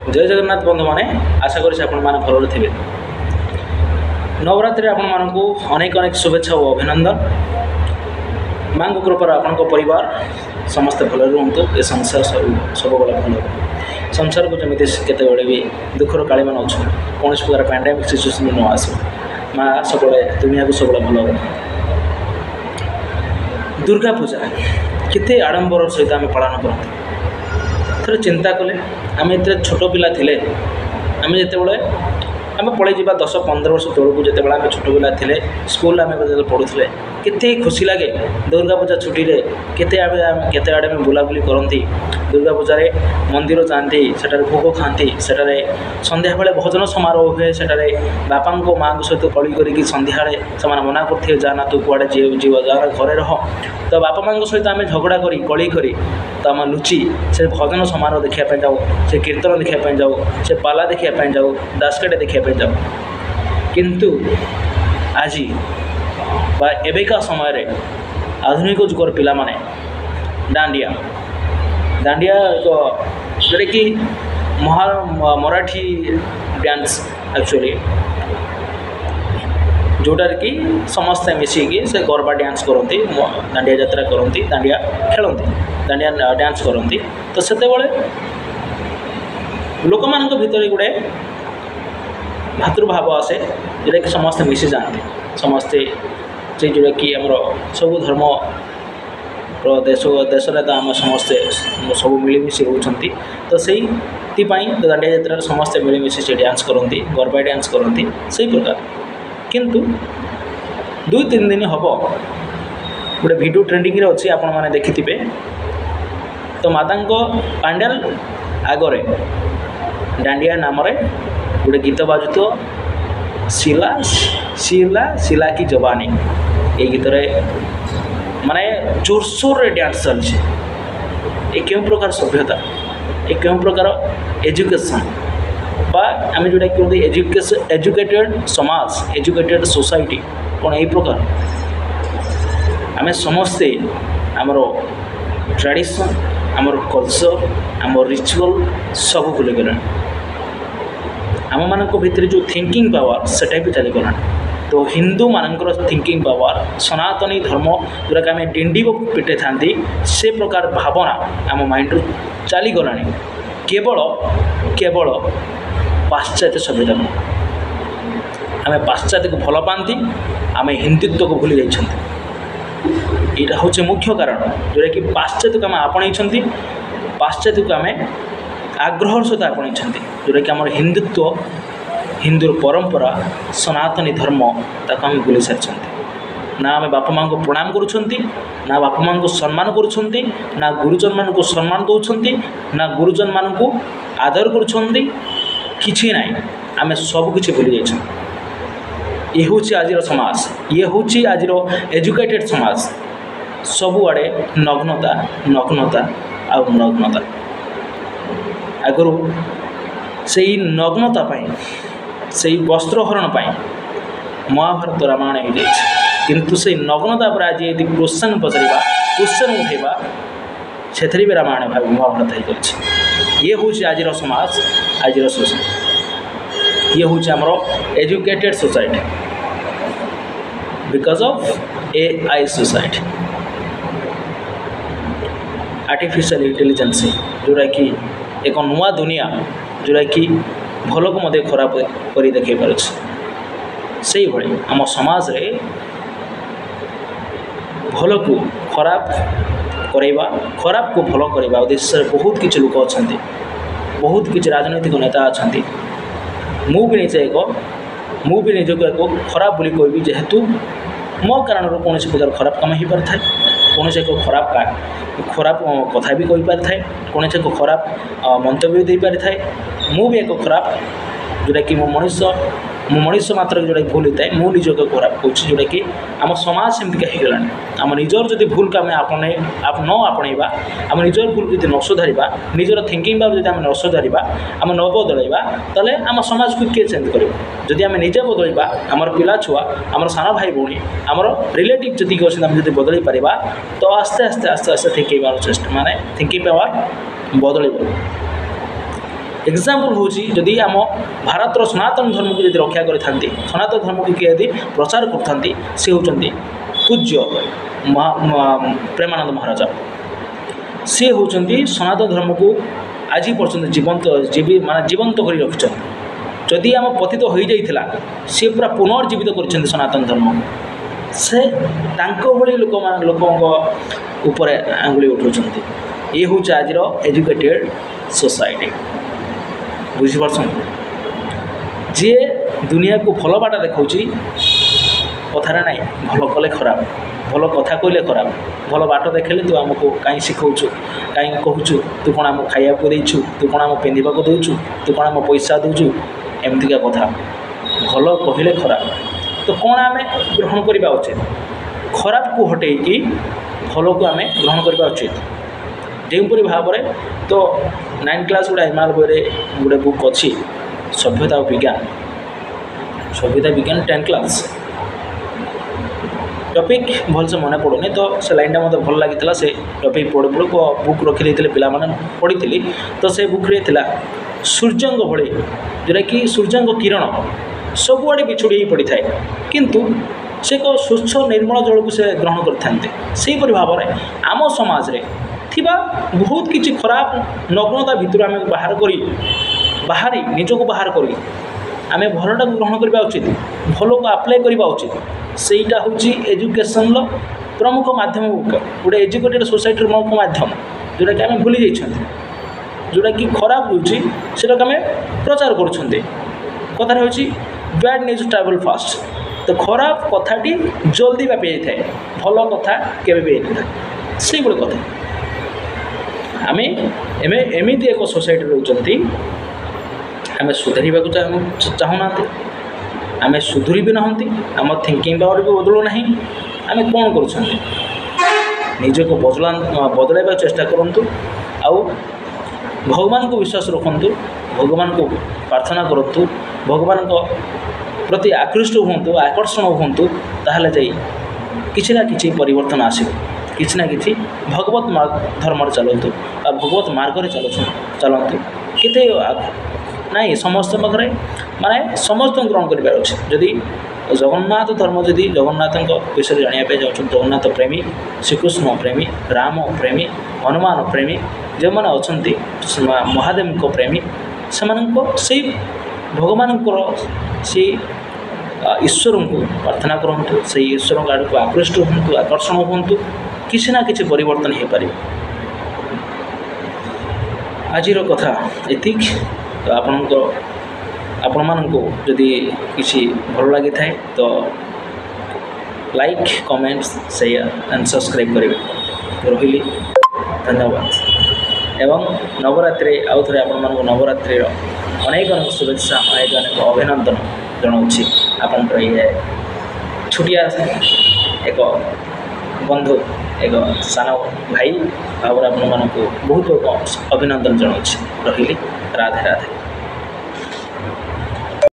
जय जगन्नाथ बंधु मैंने आशा करी आपण मैंने भल थे। नवरात्रि आपण मानू अनेक अनेक शुभेच्छा और अभिनंदन। माँ कृपार आपण परिवार समस्ते भल रुहतु। ए संसार सब भल संसार को जमी केतबे भी दुखर काली मान अच्छे कौन प्रकार पैंडेमिक सिचुएसन न आसू माँ सब दुनिया को सब भल। दुर्गा पूजा केते आडंबर सहित आम पालन करते। थोड़े चिंता कले आम ये छोट पिला थे आम जिते आम पलि जा 10-15 वर्ष तौर जिते आम छोट पिला थे स्कूल आम पढ़ुले केते खुशी लगे। दुर्गा पूजा छुट्टी केते आड़े बुलाबुली करती। दुर्गा पूजा मंदिर जाती सेठारे भोग खाती सेठारे संध्या बेले भजन समारोह हुए सेठारे बापा को माँ को सहित कली कर संध्या से मना करते जाना तू कुआड़े जीव जा घरे रह। तो बापा माँ सहित आम झगड़ा करी कली करी तो आम लुचि से भजन समारोह देखापी जाऊ से कीर्तन देखापी जाऊ से पाला देखापी जाऊ दासकाठी देखापी जाऊ। किंतु आज एबेका समय रे आधुनिक जुगर पिला माने डांडिया डांडिया एक जोटा कि मराठी डांस एक्चुअली जोटार कि समस्ते मिसिकी से गरबा डांस करती दांडिया यात्रा करती दांडिया खेलती दांडिया डांस करती। तो सेते लोक मान भितर गोटे भातृभाव आसे जोटा कि समस्ते मिसी जाते समस्ते से जोटा कि आमर सब धर्म देश तो आम समस्ते सब मिलमिशी होती। तो से दांडिया यात्रा समस्ते मिलमिशी से डांस करती गरबा डांस करती से प्रकार। किंतु 2-3 दिन हम गोटे वीडियो ट्रेंडिंग रे अच्छी आपण मैंने देखि। तो माता पांडाल आगरे डांडिया नाम गोटे गीत बाजुत शिला शिला शिला की जवानी ये गीत माने जोरसोर डांस चलছে। ये क्यों प्रकार सभ्यता ये क्यों प्रकार एजुकेशन बा आम जोटा कहते एजुकेटेड समाज एजुकेटेड सोसाइटी कौन यही प्रकार आम समस्ते आमर ट्रेडिशन आमर कल्चर आम रिचुअल सब भूल गला। आम मान भितर जो थिंकिंग पावर सेटा भी चलीगला। तो हिंदू मानकर थिंकिंग पावर सनातनी धर्म जोटा आम डिंडी पिटे था से प्रकार भावना आम माइंड चलीगला। केवल केवल पाश्चात्य सभ्यता आम पाश्चात्य को भल पाती आम हिंदुत्व को भूली जाइए। यहाँ हूँ मुख्य कारण जोटा कि पाश्चात्य को आम आपणई पाश्चात्य को आम आग्रह सहित आपणई जोटा कि आम हिंदुत्व हिंदूर परंपरा सनातनी धर्म ताको आम भूली सारी ना आम बापा माँ को प्रणाम करुँच ना बापा माँ को सम्मान करुँच ना गुरुजन मान को सम्मान दौरान ना गुरुजन मान को आदर करुँच किछि नाई आम सबकि भूली जाइए। ये हूँ आज समाज ये हूँ आज एजुकेटेड समाज सबुआड़े नग्नता नग्नता आ नग्नता आगु से नग्नता से वस्त्रहरण महाभारत रामायण हो जाए। किंतु से नग्नता पर आज यदि क्वेश्चन पचारा क्वेश्चन उठेबा से भी रामायण महाभारत हो जाए। ये हूँ आज समाज आज सोसाइटी ये हूँ आमर educated society because of AI society artificial intelligence जोटा कि एक नुआ दुनिया जोटा कि भल को मध्य खराब कर देखे पारे भाई आम समाज रे भल को खराब करवा खराब को भल करवा उद्देश्य बहुत किसी लोक अच्छा बहुत किसी राजनैतिक नेता अच्छा मुझे निजक एक खराब बोली कहबी जेहेतु मो कारण कौन प्रकार खराब कम हो पार था कौन एक खराब कथा भी कही पारि थाए कौन एक खराब मंतव्य दे पारि थाए मु भी एक खराब जोटा कि मो मनुष्य मात्र जोटा भूल होता है मुझे निजक खराब कहूँ जोटा कि आम समाज सेमतिका होगला आम निजर जब भूल को आम न आपणवा आम निजर भूल जो न सुधारिबा निजर थिंकिंग भाव जब न सुधारिबा आम न बदलैबा ताले आम समाज को किए चेंज कर जदि आम निजे बदलैबा आमर पिला छुआ आमर सान भाई भौणी आमर रिलेटिव जी अच्छे आम जब बदल पारिबा तो आस्ते आस्ते आस्ते आस्ते थिंकिंग पावर चेस्ट माने थिंकिंग पावर बदल एग्जाम्पल हूँ जदि आम भारतर सनातन धर्म को यदि रक्षा करें सनातन धर्म को किए यदि प्रचार करते सी होती पूज्य प्रेमानंद महाराज सी होती सनातन धर्म को आज पर्यंत जीवंत माने जीवंत कर रखिंट जदि आम पतित हो जाइला सी पूरा पुनर्जीवित कर सनातन धर्म से भली लोक उपरे आंगुली उठाउछन्ति ये हूँ आज एजुकेटेड सोसाइटी बुझीपार जी दुनिया को भल बाट देखा कथार ना भल कले खराब भल कथा कहले खराब भल बाट देखले तू आमको कहीं शिखाऊु कहीं कहूँ तू कौन आम खाया देचु तू कौन आम पिंधा देचु तू कौन आम पैसा देचु एमतीका कथा भल कहले खराब तो कौन आम ग्रहण करवा उचित खराब को हटे कि भल को आम ग्रहण करवा उचित जोपरी भाव में तो 9th क्लास गोटे एमआर बोरे गोटे बुक अच्छी सभ्यता और विज्ञान 10th क्लास टॉपिक भलसे मन पड़ूनी तो से लाइन मत भल लगी से टॉपिक पढ़ू पढ़ू बुक रखी पिला पढ़ी तो से बुक्रे सूर्य भली जोटा कि सूर्य किरण सबुआड़े बिछुड़ी पड़ी थाए किंतु से एक स्वच्छ निर्मल जल को से ग्रहण करते सेहीपरि भाव में आम समाज रे थिबा बहुत किसी खराब नग्नता भितर आम बाहरी निजक बाहर करी आम भलटा ग्रहण करवा उचित भल को आप्लाय करवा उचित सेटा हूँ एजुकेशन प्रमुख माध्यम गोटे एजुकेटेड सोसाइटी प्रमुख माध्यम जोटा कि आम भूली जाइए जोटा कि खराब होटा आम प्रचार करुँचे कथार हूँ बैड न्यूज ट्रावेल फास्ट तो खराब कथाटी जल्दी व्यापी जाए भल कथा केवे से कथा आम एमती एक सोसाइटी रोचती आम सुधार चाहूना आम सुधुरी भी नहांती आम थिंकिंग पावर भी बदलू ना आम कौन करजक बदलैवा चेष्टा करूँ आउ भगवान को विश्वास रखु भगवान को प्रार्थना करूँ भगवान को प्रति आकृष्ट हूँ आकर्षण हूँ ताहले जाई किसी ना किसी परिवर्तन आसो किसी ना कि भगवत धर्म चलतु भगवत मार्ग चलतु केते नाई समस्त पाखे माने समस्त ग्रहण करार अच्छे जदि जगन्नाथ धर्म जदि जगन्नाथ विषय जानापी जाऊँ जगन्नाथ प्रेमी श्रीकृष्ण प्रेमी राम प्रेमी हनुमान प्रेमी जो मैंने अच्छा महादेव प्रेमी से भगवान से ईश्वर को प्रार्थना करूँ से ईश्वर आड़ को आकृष्ट हूँ आकर्षण हूँ किसी ना किसी परिवर्तन हो पार आज कथा एतिक तो आपण मानू जदि किसी भल लगी थाए तो like comments share and subscribe करेंगे रही धन्यवाद एवं नवरात्रि आउ थे आपण नवरात्रि अनेक अनेक शुभेच्छा अनेक अनेक अभिनंदन जनाऊँगी आपंकर ये छुटिया एक बंधु एक सान भाई भाव में आपण बहुत बहुत अभिनंदन जनाऊँगी रही राधे राधे।